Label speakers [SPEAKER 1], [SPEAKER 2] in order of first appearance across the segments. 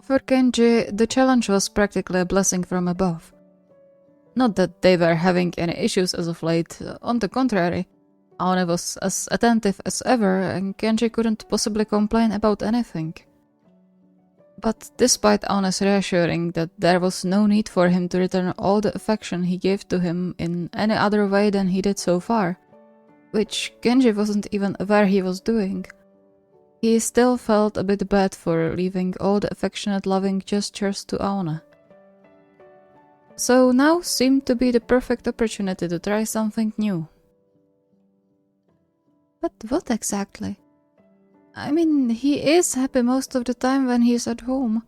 [SPEAKER 1] For Kenji, the challenge was practically a blessing from above. Not that they were having any issues as of late, on the contrary. Aone was as attentive as ever, and Kenji couldn't possibly complain about anything. But despite Aone's reassuring that there was no need for him to return all the affection he gave to him in any other way than he did so far, which Kenji wasn't even aware he was doing, he still felt a bit bad for leaving all the affectionate loving gestures to Aone. So now seemed to be the perfect opportunity to try something new. But what exactly? I mean, he is happy most of the time when he's at home,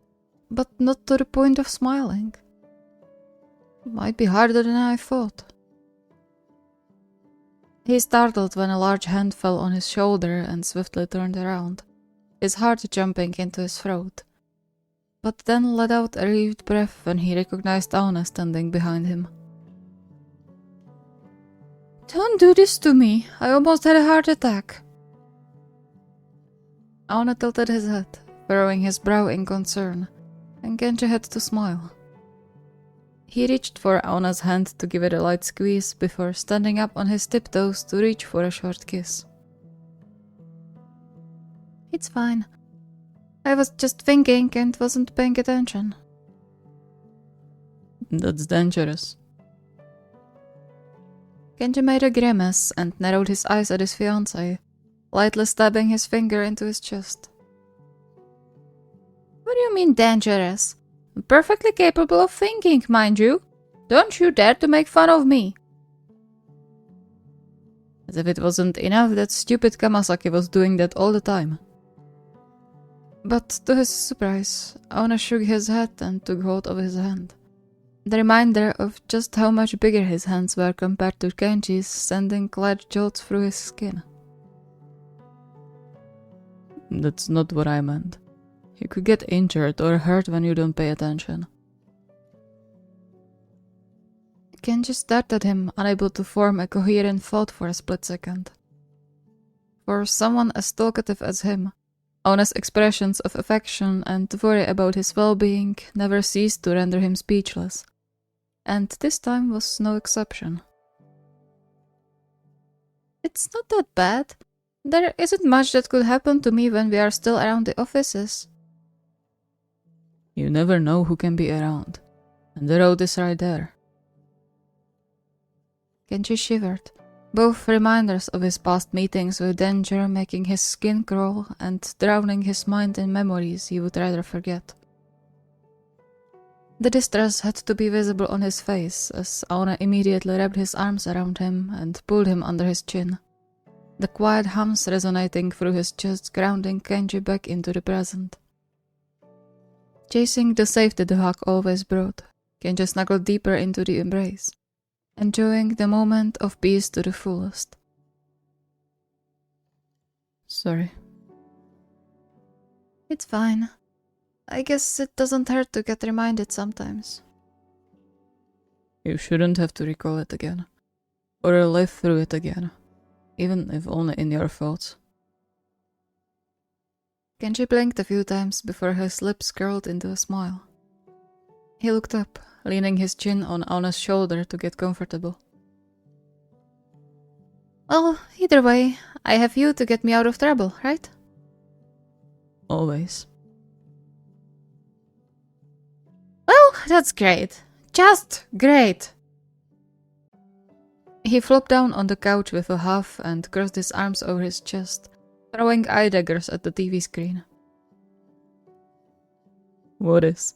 [SPEAKER 1] but not to the point of smiling. Might be harder than I thought. He startled when a large hand fell on his shoulder and swiftly turned around, his heart jumping into his throat, but then let out a relieved breath when he recognized Aone standing behind him. "Don't do this to me, I almost had a heart attack." Aone tilted his head, furrowing his brow in concern, and Kenji had to smile. He reached for Aone's hand to give it a light squeeze before standing up on his tiptoes to reach for a short kiss. "It's fine. I was just thinking and wasn't paying attention."
[SPEAKER 2] "That's dangerous."
[SPEAKER 1] Kenji made a grimace and narrowed his eyes at his fiancée, lightly stabbing his finger into his chest. "What do you mean dangerous? I'm perfectly capable of thinking, mind you. Don't you dare to make fun of me." As if it wasn't enough that stupid Kamasaki was doing that all the time. But to his surprise, Aone shook his head and took hold of his hand. The reminder of just how much bigger his hands were compared to Kenji's, sending light jolts through his skin.
[SPEAKER 2] "That's not what I meant. You could get injured or hurt when you don't pay attention."
[SPEAKER 1] Kenji stared at him, unable to form a coherent thought for a split second. For someone as talkative as him, Aone's expressions of affection and worry about his well-being never ceased to render him speechless, and this time was no exception. "It's not that bad. There isn't much that could happen to me when we are still around the offices."
[SPEAKER 2] "You never know who can be around, and the road is right there."
[SPEAKER 1] Kenji shivered, both reminders of his past meetings with danger making his skin crawl and drowning his mind in memories he would rather forget. The distress had to be visible on his face as Aone immediately wrapped his arms around him and pulled him under his chin, the quiet hums resonating through his chest, grounding Kenji back into the present. Chasing the safety the hug always brought, Kenji snuggled deeper into the embrace, enjoying the moment of peace to the fullest.
[SPEAKER 2] "Sorry."
[SPEAKER 1] "It's fine. I guess it doesn't hurt to get reminded sometimes."
[SPEAKER 2] "You shouldn't have to recall it again, or live through it again, even if only in your thoughts."
[SPEAKER 1] Kenji blinked a few times before his lips curled into a smile. He looked up, leaning his chin on Aone's shoulder to get comfortable. "Well, either way, I have you to get me out of trouble, right?"
[SPEAKER 2] "Always."
[SPEAKER 1] "Well, that's great. Just great." He flopped down on the couch with a huff and crossed his arms over his chest, throwing eye daggers at the TV screen.
[SPEAKER 2] "What is?"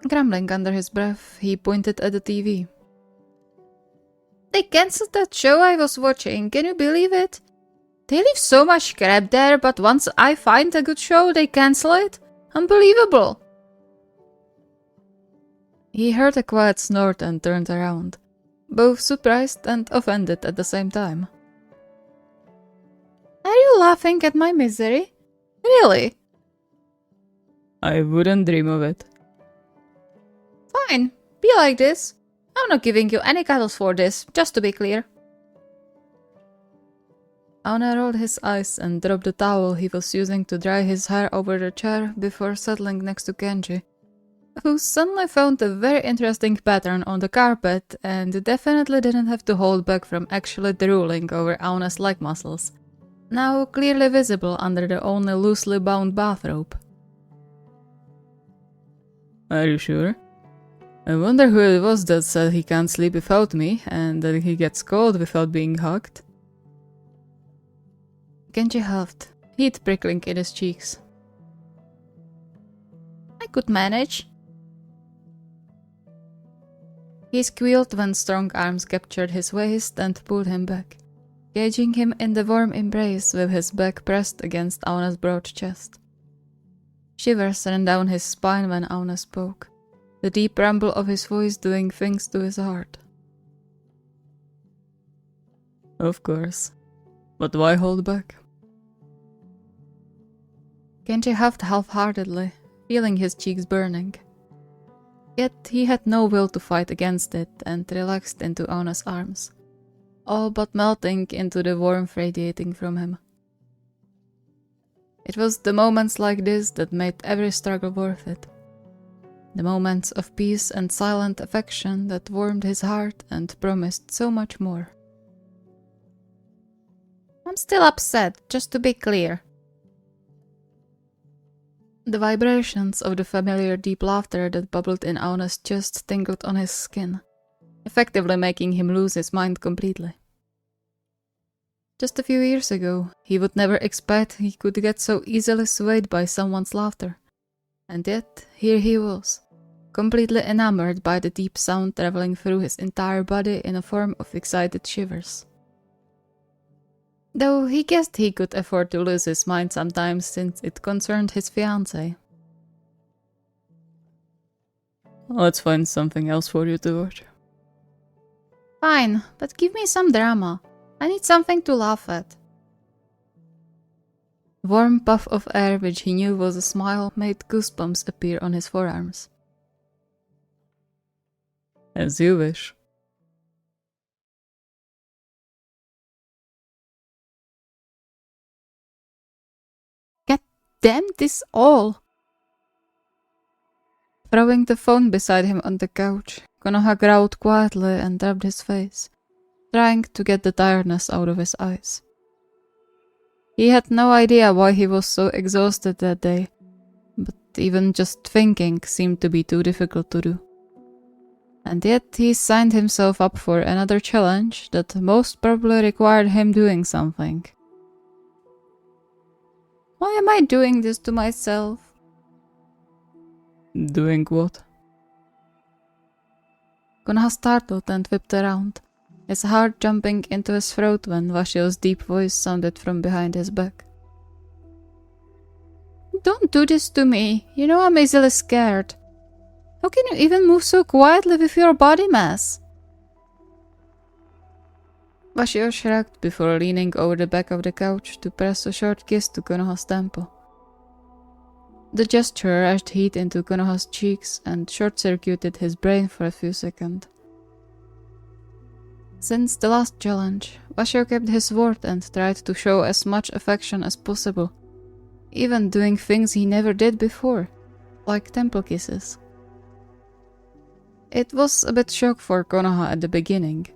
[SPEAKER 1] Grumbling under his breath, he pointed at the TV. "They cancelled that show I was watching, can you believe it? They leave so much crap there, but once I find a good show, they cancel it? Unbelievable!" He heard a quiet snort and turned around, both surprised and offended at the same time. "Are you laughing at my misery? Really?"
[SPEAKER 2] "I wouldn't dream of it."
[SPEAKER 1] "Fine, be like this. I'm not giving you any cuddles for this, just to be clear." Aona rolled his eyes and dropped the towel he was using to dry his hair over the chair before settling next to Kenji, who suddenly found a very interesting pattern on the carpet and definitely didn't have to hold back from actually drooling over Aona's leg muscles, now clearly visible under the only loosely bound bathrobe.
[SPEAKER 2] Are you sure? I wonder who it was that said he can't sleep without me and that he gets cold without being hugged.
[SPEAKER 1] Kenji huffed, heat prickling in his cheeks. I could manage. He squealed when strong arms captured his waist and pulled him back, caging him in the warm embrace with his back pressed against Aona's broad chest. Shivers ran down his spine when Aona spoke, the deep rumble of his voice doing things to his heart.
[SPEAKER 2] Of course. But why hold back?
[SPEAKER 1] Kenji huffed half-heartedly, feeling his cheeks burning. Yet he had no will to fight against it and relaxed into Aona's arms, all but melting into the warmth radiating from him. It was the moments like this that made every struggle worth it. The moments of peace and silent affection that warmed his heart and promised so much more. I'm still upset, just to be clear. The vibrations of the familiar deep laughter that bubbled in Aona's chest tingled on his skin, effectively making him lose his mind completely. Just a few years ago, he would never expect he could get so easily swayed by someone's laughter. And yet, here he was, completely enamored by the deep sound traveling through his entire body in a form of excited shivers. Though he guessed he could afford to lose his mind sometimes since it concerned his fiancée.
[SPEAKER 2] Let's find something else for you to watch.
[SPEAKER 1] Fine, but give me some drama. I need something to laugh at. A warm puff of air which he knew was a smile made goosebumps appear on his forearms.
[SPEAKER 2] As you wish.
[SPEAKER 1] Damn this all! Throwing the phone beside him on the couch, Konoha growled quietly and rubbed his face, trying to get the tiredness out of his eyes. He had no idea why he was so exhausted that day, but even just thinking seemed to be too difficult to do. And yet he signed himself up for another challenge that most probably required him doing something. Why am I doing this to myself?
[SPEAKER 2] Doing what?
[SPEAKER 1] Konoha startled and whipped around, his heart jumping into his throat when Washio's deep voice sounded from behind his back. Don't do this to me, you know I'm easily scared. How can you even move so quietly with your body mass? Washio shrugged before leaning over the back of the couch to press a short kiss to Konoha's temple. The gesture rushed heat into Konoha's cheeks and short-circuited his brain for a few seconds. Since the last challenge, Washio kept his word and tried to show as much affection as possible, even doing things he never did before, like temple kisses. It was a bit shock for Konoha at the beginning,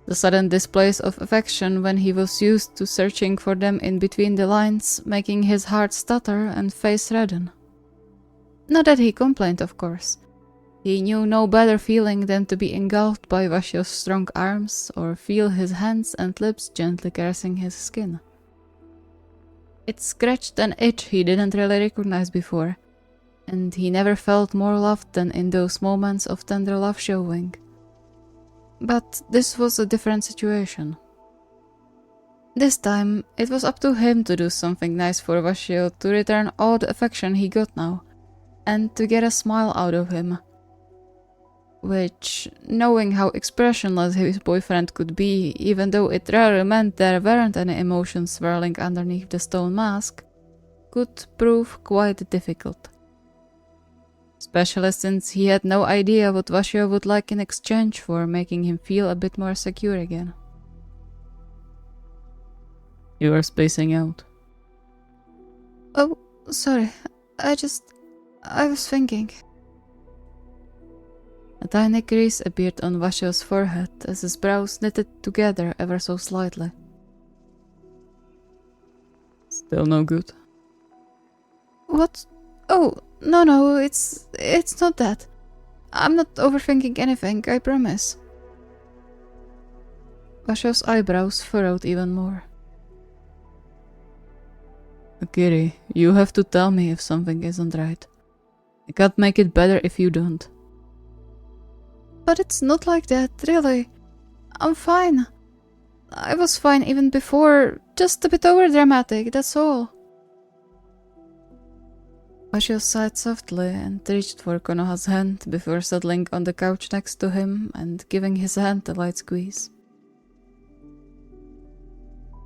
[SPEAKER 1] the sudden displays of affection when he was used to searching for them in between the lines, making his heart stutter and face redden. Not that he complained, of course. He knew no better feeling than to be engulfed by Washio's strong arms or feel his hands and lips gently caressing his skin. It scratched an itch he didn't really recognize before, and he never felt more loved than in those moments of tender love showing. But this was a different situation. This time, it was up to him to do something nice for Washio to return all the affection he got now, and to get a smile out of him. Which, knowing how expressionless his boyfriend could be, even though it rarely meant there weren't any emotions swirling underneath the stone mask, could prove quite difficult. Especially since he had no idea what Washio would like in exchange for making him feel a bit more secure again.
[SPEAKER 2] You are spacing out.
[SPEAKER 1] Oh, sorry. I was thinking.
[SPEAKER 2] A tiny crease appeared on Washio's forehead as his brows knitted together ever so slightly. Still no good?
[SPEAKER 1] What? Oh, no, it's not that. I'm not overthinking anything, I promise.
[SPEAKER 2] Washio's eyebrows furrowed even more. Akiri, you have to tell me if something isn't right. I can't make it better if you don't.
[SPEAKER 1] But it's not like that, really. I'm fine. I was fine even before, just a bit overdramatic, that's all.
[SPEAKER 2] Washio sighed softly and reached for Konoha's hand before settling on the couch next to him and giving his hand a light squeeze.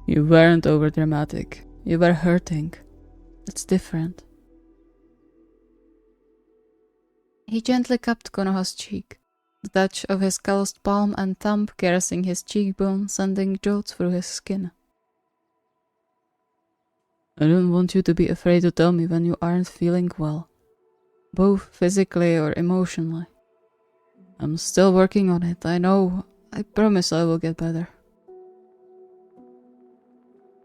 [SPEAKER 2] You weren't overdramatic. You were hurting. It's different. He gently cupped Konoha's cheek, the touch of his calloused palm and thumb caressing his cheekbone, sending jolts through his skin. I don't want you to be afraid to tell me when you aren't feeling well, both physically or emotionally. I'm still working on it, I know. I promise I will get better.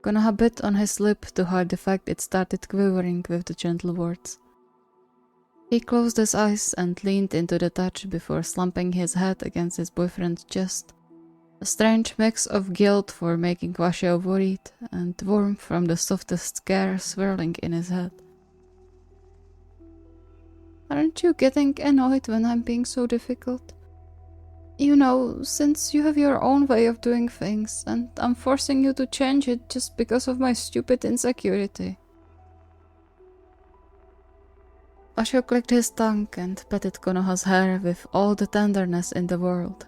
[SPEAKER 2] Konoha bit on his lip to hide the fact it started quivering with the gentle words. He closed his eyes and leaned into the touch before slumping his head against his boyfriend's chest, a strange mix of guilt for making Washio worried and warmth from the softest scare swirling in his head.
[SPEAKER 1] Aren't you getting annoyed when I'm being so difficult? You know, since you have your own way of doing things, and I'm forcing you to change it just because of my stupid insecurity.
[SPEAKER 2] Washio clicked his tongue and patted Konoha's hair with all the tenderness in the world,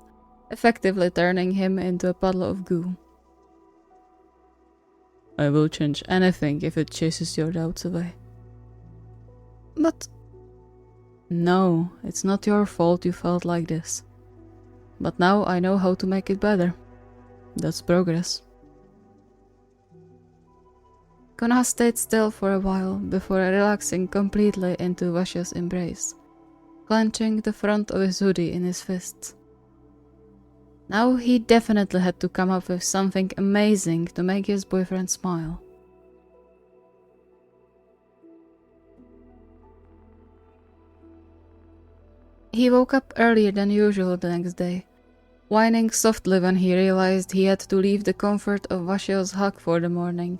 [SPEAKER 2] effectively turning him into a puddle of goo. I will change anything if it chases your doubts away.
[SPEAKER 1] But...
[SPEAKER 2] No, it's not your fault you felt like this. But now I know how to make it better. That's progress.
[SPEAKER 1] Konoha stayed still for a while before relaxing completely into Washio's embrace, clenching the front of his hoodie in his fists. Now he definitely had to come up with something amazing to make his boyfriend smile. He woke up earlier than usual the next day, whining softly when he realized he had to leave the comfort of Washio's hug for the morning.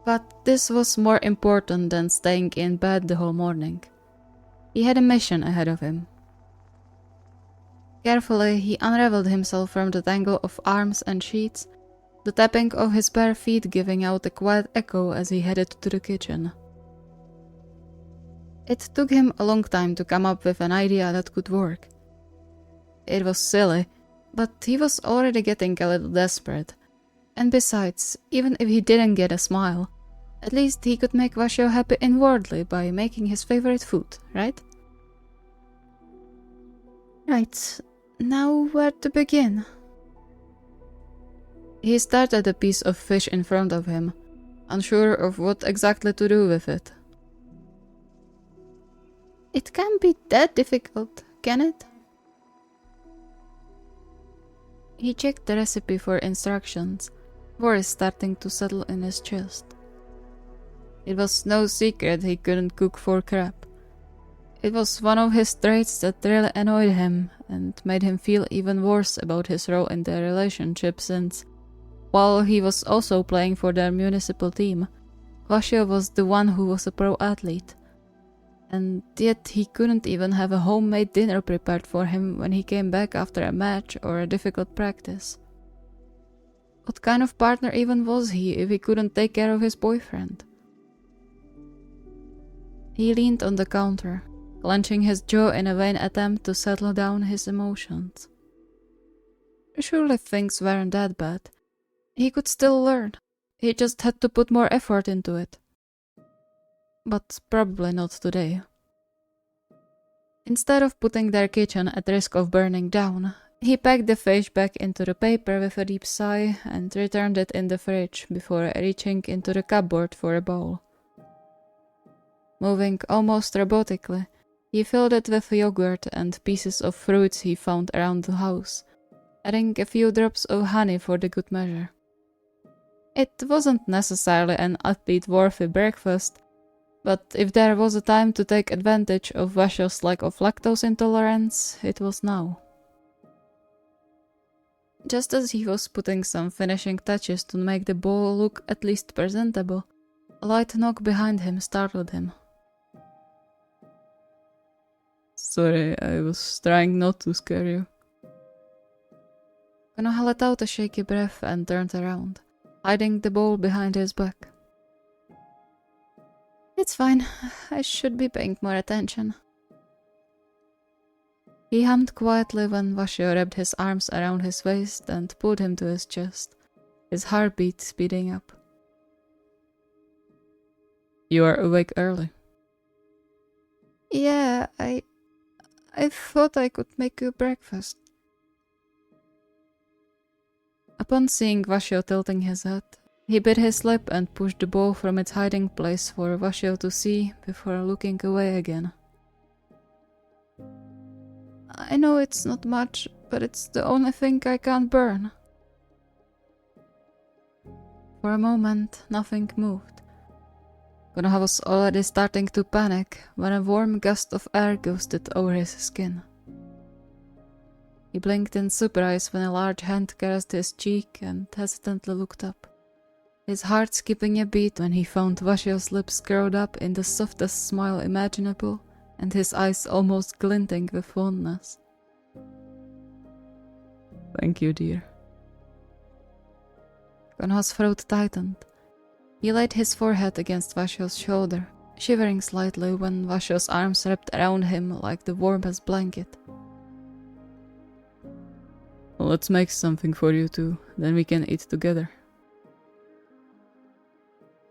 [SPEAKER 1] But this was more important than staying in bed the whole morning. He had a mission ahead of him. Carefully, he unraveled himself from the tangle of arms and sheets, the tapping of his bare feet giving out a quiet echo as he headed to the kitchen. It took him a long time to come up with an idea that could work. It was silly, but he was already getting a little desperate. And besides, even if he didn't get a smile, at least he could make Washio happy inwardly by making his favorite food, right? Right, now where to begin? He stared at a piece of fish in front of him, unsure of what exactly to do with it. It can't be that difficult, can it? He checked the recipe for instructions, worry starting to settle in his chest. It was no secret he couldn't cook for crab. It was one of his traits that really annoyed him and made him feel even worse about his role in their relationship since, while he was also playing for their municipal team, Washio was the one who was a pro athlete. And yet he couldn't even have a homemade dinner prepared for him when he came back after a match or a difficult practice. What kind of partner even was he if he couldn't take care of his boyfriend? He leaned on the counter, clenching his jaw in a vain attempt to settle down his emotions. Surely things weren't that bad. He could still learn. He just had to put more effort into it. But probably not today. Instead of putting their kitchen at risk of burning down,
[SPEAKER 2] He packed the fish back into the paper with a deep sigh and returned it in the fridge before reaching into the cupboard for a bowl. Moving almost robotically, he filled it with yogurt and pieces of fruits he found around the house, adding a few drops of honey for the good measure. It wasn't necessarily an athlete-worthy breakfast, but if there was a time to take advantage of Washio's lack of lactose intolerance, it was now. Just as he was putting some finishing touches to make the bowl look at least presentable, a light knock behind him startled him.
[SPEAKER 1] Sorry, I was trying not to scare you.
[SPEAKER 2] Konoha let out a shaky breath and turned around, hiding the bowl behind his back. It's fine. I should be paying more attention. He hummed quietly when Washio wrapped his arms around his waist and pulled him to his chest, his heartbeat speeding up.
[SPEAKER 1] You are awake early.
[SPEAKER 2] Yeah, I thought I could make you breakfast. Upon seeing Washio tilting his head, he bit his lip and pushed the bowl from its hiding place for Washio to see before looking away again. I know it's not much, but it's the only thing I can't burn. For a moment, nothing moved. Konoha was already starting to panic when a warm gust of air ghosted over his skin. He blinked in surprise when a large hand caressed his cheek and hesitantly looked up, his heart skipping a beat when he found Washio's lips curled up in the softest smile imaginable and his eyes almost glinting with fondness.
[SPEAKER 1] Thank you, dear.
[SPEAKER 2] Konoha's throat tightened. He laid his forehead against Washio's shoulder, shivering slightly when Washio's arms wrapped around him like the warmest blanket.
[SPEAKER 1] Let's make something for you two, then we can eat together.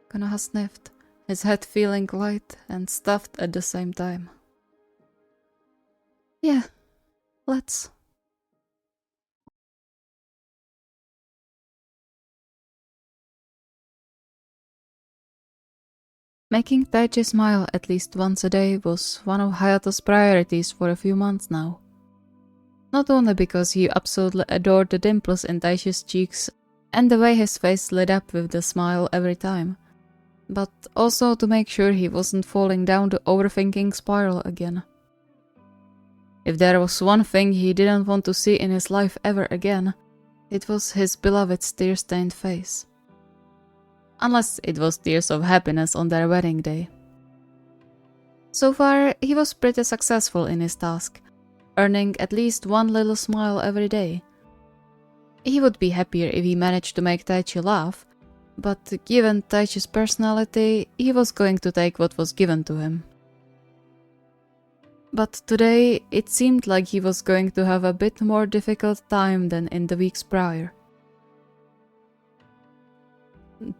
[SPEAKER 2] Konoha sniffed, his head feeling light and stuffed at the same time. Yeah, let's. Making Taichi smile at least once a day was one of Hayato's priorities for a few months now. Not only because he absolutely adored the dimples in Taichi's cheeks and the way his face lit up with the smile every time, but also to make sure he wasn't falling down the overthinking spiral again. If there was one thing he didn't want to see in his life ever again, it was his beloved's tear-stained face. Unless it was tears of happiness on their wedding day. So far, he was pretty successful in his task, earning at least one little smile every day. He would be happier if he managed to make Taichi laugh, but given Taichi's personality, he was going to take what was given to him. But today, it seemed like he was going to have a bit more difficult time than in the weeks prior.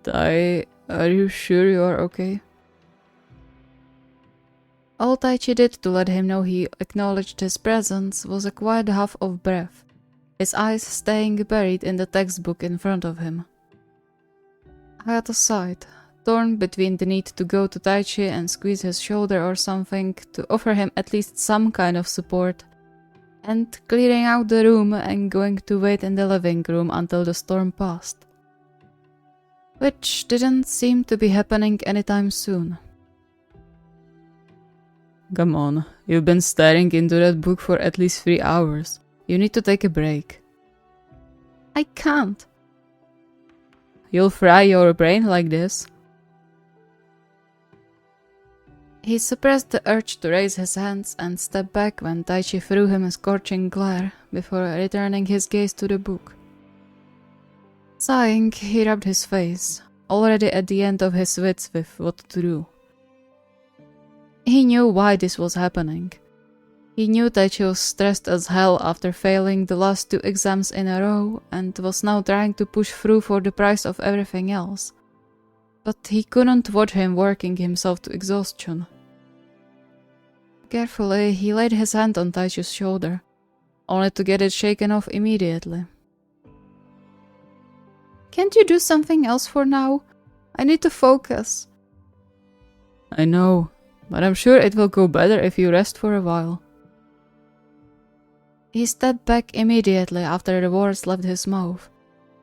[SPEAKER 1] Tai, are you sure you are okay?
[SPEAKER 2] All Taichi did to let him know he acknowledged his presence was a quiet huff of breath, his eyes staying buried in the textbook in front of him. Hayato sighed, torn between the need to go to Taichi and squeeze his shoulder or something to offer him at least some kind of support, and clearing out the room and going to wait in the living room until the storm passed. Which didn't seem to be happening anytime soon.
[SPEAKER 1] Come on, you've been staring into that book for at least 3 hours. You need to take a break.
[SPEAKER 2] I can't.
[SPEAKER 1] You'll fry your brain like this.
[SPEAKER 2] He suppressed the urge to raise his hands and step back when Taichi threw him a scorching glare before returning his gaze to the book. Sighing, he rubbed his face, already at the end of his wits with what to do. He knew why this was happening. He knew Taichi was stressed as hell after failing the last 2 exams in a row and was now trying to push through for the price of everything else. But he couldn't watch him working himself to exhaustion. Carefully, he laid his hand on Taichi's shoulder, only to get it shaken off immediately. Can't you do something else for now? I need to focus.
[SPEAKER 1] I know, but I'm sure it will go better if you rest for a while.
[SPEAKER 2] He stepped back immediately after the words left his mouth,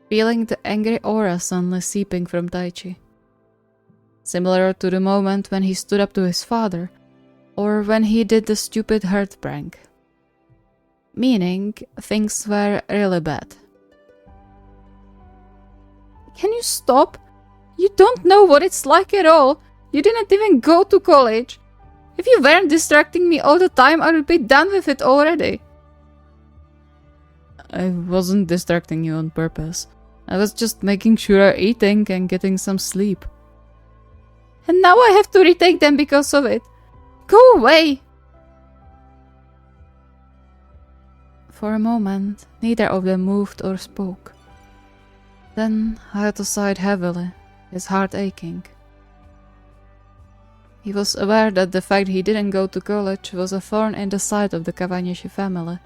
[SPEAKER 2] feeling the angry aura suddenly seeping from Taichi. Similar to the moment when he stood up to his father, or when he did the stupid hurt prank. Meaning, things were really bad. Can you stop? You don't know what it's like at all. You didn't even go to college. If you weren't distracting me all the time, I would be done with it already.
[SPEAKER 1] I wasn't distracting you on purpose. I was just making sure you're eating and getting some sleep.
[SPEAKER 2] And now I have to retake them because of it. Go away! For a moment, neither of them moved or spoke. Then Hayato sighed heavily, his heart aching. He was aware that the fact he didn't go to college was a thorn in the side of the Kawanishi family,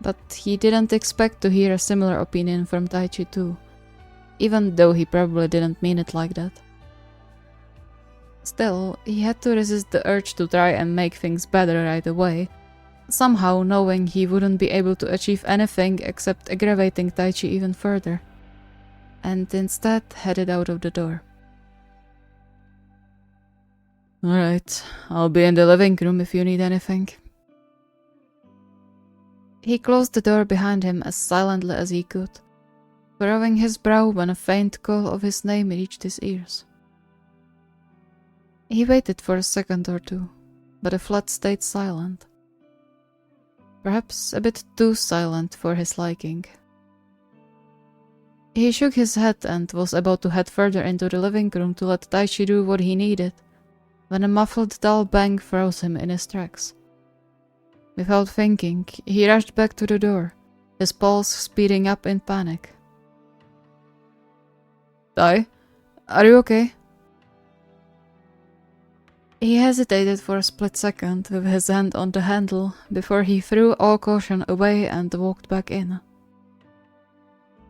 [SPEAKER 2] but he didn't expect to hear a similar opinion from Taichi too, even though he probably didn't mean it like that. Still, he had to resist the urge to try and make things better right away, somehow knowing he wouldn't be able to achieve anything except aggravating Taichi even further, and instead headed out of the door.
[SPEAKER 1] Alright, I'll be in the living room if you need anything.
[SPEAKER 2] He closed the door behind him as silently as he could, furrowing his brow when a faint call of his name reached his ears. He waited for a second or two, but the flat stayed silent. Perhaps a bit too silent for his liking. He shook his head and was about to head further into the living room to let Taichi do what he needed, when a muffled dull bang froze him in his tracks. Without thinking, he rushed back to the door, his pulse speeding up in panic.
[SPEAKER 1] Tai, are you okay?
[SPEAKER 2] He hesitated for a split second with his hand on the handle before he threw all caution away and walked back in.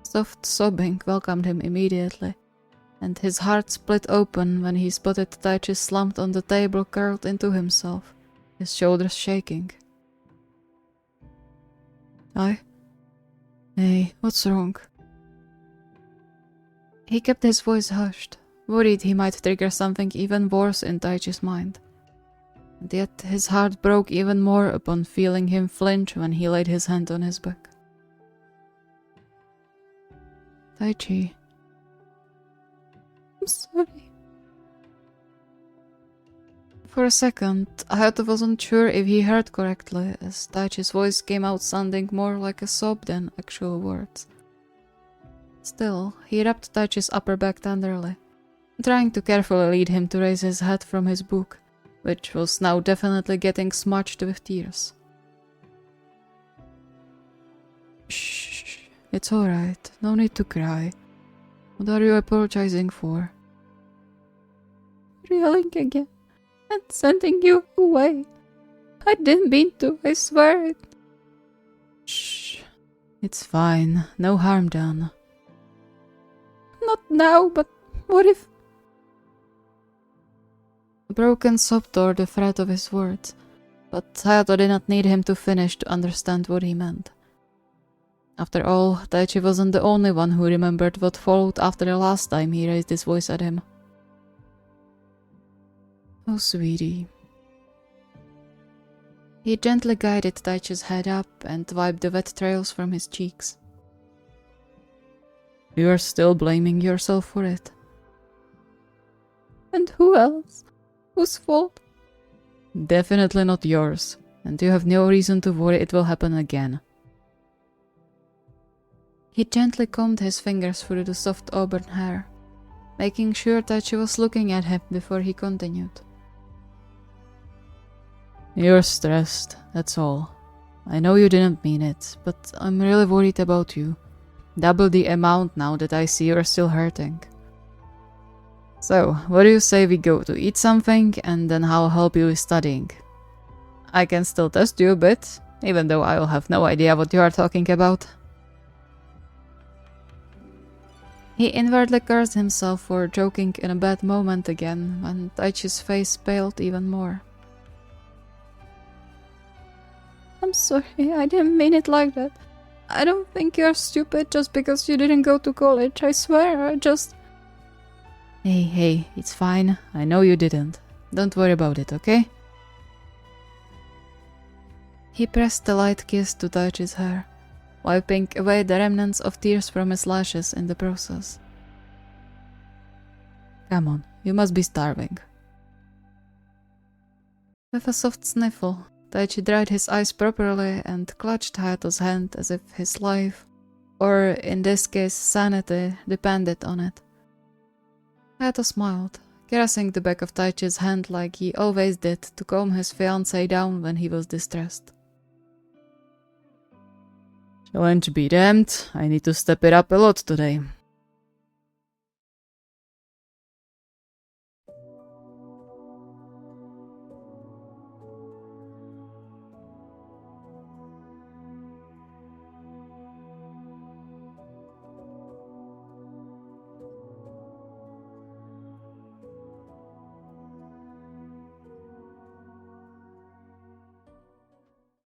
[SPEAKER 2] Soft sobbing welcomed him immediately, and his heart split open when he spotted Taichi slumped on the table curled into himself, his shoulders shaking.
[SPEAKER 1] Tai? Hey, what's wrong?
[SPEAKER 2] He kept his voice hushed, worried he might trigger something even worse in Taichi's mind. And yet his heart broke even more upon feeling him flinch when he laid his hand on his back.
[SPEAKER 1] Taichi.
[SPEAKER 2] I'm sorry. For a second, Hayato wasn't sure if he heard correctly, as Taichi's voice came out sounding more like a sob than actual words. Still, he rubbed Taichi's upper back tenderly, trying to carefully lead him to raise his head from his book, which was now definitely getting smudged with tears.
[SPEAKER 1] Shh, it's alright, no need to cry. What are you apologizing for?
[SPEAKER 2] Reeling again, and sending you away. I didn't mean to, I swear it.
[SPEAKER 1] Shh, it's fine, no harm done.
[SPEAKER 2] Not now, but what if...
[SPEAKER 1] A broken sob tore the thread of his words, but Hayato did not need him to finish to understand what he meant. After all, Taichi wasn't the only one who remembered what followed after the last time he raised his voice at him. Oh, sweetie. He gently guided Taichi's head up and wiped the wet trails from his cheeks. You are still blaming yourself for it.
[SPEAKER 2] And who else? Whose fault?
[SPEAKER 1] Definitely not yours, and you have no reason to worry it will happen again.
[SPEAKER 2] He gently combed his fingers through the soft auburn hair, making sure Taichi was looking at him before he continued.
[SPEAKER 1] You're stressed, that's all. I know you didn't mean it, but I'm really worried about you. Double the amount now that I see you're still hurting. So, what do you say we go to eat something and then I'll help you with studying? I can still test you a bit. even though I'll have no idea what you are talking about.
[SPEAKER 2] He inwardly cursed himself for joking in a bad moment again, and Taichi's face paled even more. I'm sorry, I didn't mean it like that. I don't think you're stupid just because you didn't go to college, I swear, I just...
[SPEAKER 1] Hey, it's fine. I know you didn't. Don't worry about it, okay?
[SPEAKER 2] He pressed a light kiss to Taichi's hair, wiping away the remnants of tears from his lashes in the process.
[SPEAKER 1] Come on, you must be starving.
[SPEAKER 2] With a soft sniffle, Taichi dried his eyes properly and clutched Hayato's hand as if his life, or in this case sanity, depended on it. Hayato smiled, caressing the back of Taichi's hand like he always did to calm his fiancée down when he was distressed.
[SPEAKER 1] Challenge be damned, I need to step it up a lot today.